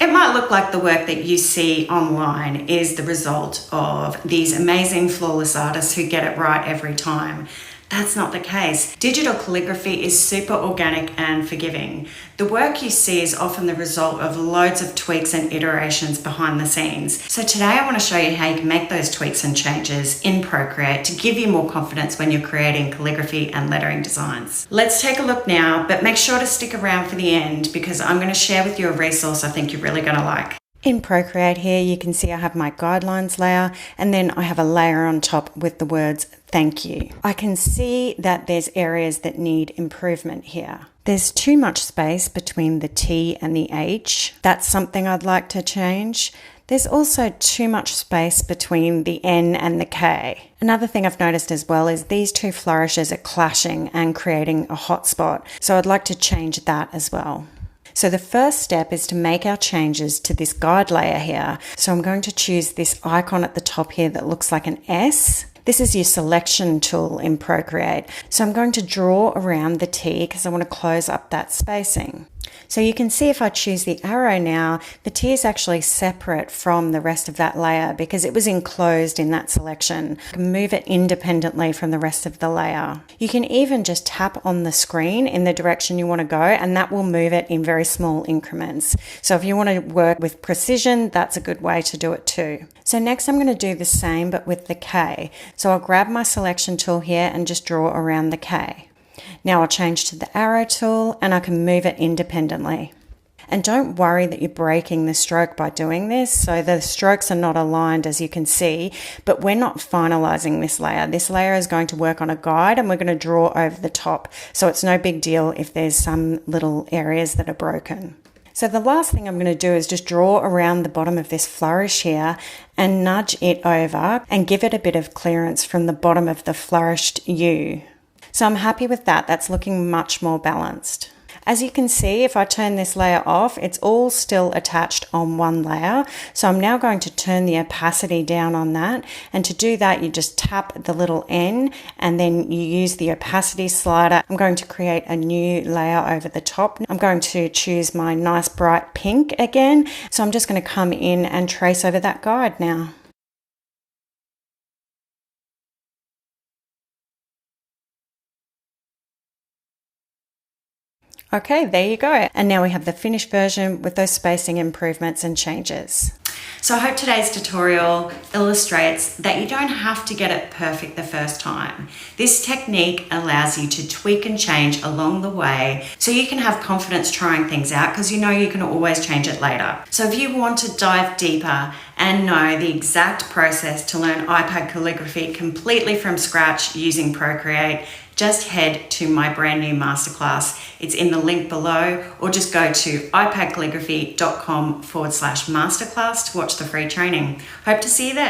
It might look like the work that you see online is the result of these amazing flawless artists who get it right every time. That's not the case. Digital calligraphy is super organic and forgiving. The work you see is often the result of loads of tweaks and iterations behind the scenes. So today I want to show you how you can make those tweaks and changes in Procreate to give you more confidence when you're creating calligraphy and lettering designs. Let's take a look now, but make sure to stick around for the end because I'm going to share with you a resource I think you're really going to like. In Procreate here, you can see I have my guidelines layer and then I have a layer on top with the words thank you. I can see that there's areas that need improvement here. There's too much space between the T and the H. That's something I'd like to change. There's also too much space between the N and the K. Another thing I've noticed as well is these two flourishes are clashing and creating a hotspot. So I'd like to change that as well. So the first step is to make our changes to this guide layer here. So I'm going to choose this icon at the top here that looks like an S. This is your selection tool in Procreate. So I'm going to draw around the T because I want to close up that spacing. So you can see if I choose the arrow now, the T is actually separate from the rest of that layer because it was enclosed in that selection. I can move it independently from the rest of the layer. You can even just tap on the screen in the direction you want to go and that will move it in very small increments. So if you want to work with precision, that's a good way to do it too. So next I'm going to do the same but with the K. So I'll grab my selection tool here and just draw around the K. Now I'll change to the arrow tool and I can move it independently. And don't worry that you're breaking the stroke by doing this. So the strokes are not aligned as you can see, but we're not finalizing this layer. This layer is going to work on a guide and we're going to draw over the top. So it's no big deal if there's some little areas that are broken. So the last thing I'm going to do is just draw around the bottom of this flourish here and nudge it over and give it a bit of clearance from the bottom of the flourished U. So I'm happy with that. That's looking much more balanced. As you can see, if I turn this layer off, it's all still attached on one layer. So I'm now going to turn the opacity down on that. And to do that, you just tap the little N and then you use the opacity slider. I'm going to create a new layer over the top. I'm going to choose my nice bright pink again. So I'm just going to come in and trace over that guide now. Okay, there you go. And now we have the finished version with those spacing improvements and changes. So I hope today's tutorial illustrates that you don't have to get it perfect the first time. This technique allows you to tweak and change along the way so you can have confidence trying things out because you know you can always change it later. So if you want to dive deeper and know the exact process to learn iPad calligraphy completely from scratch using Procreate, just head to my brand new masterclass. It's in the link below, or just go to ipadcalligraphy.com/masterclass to watch the free training. Hope to see you there.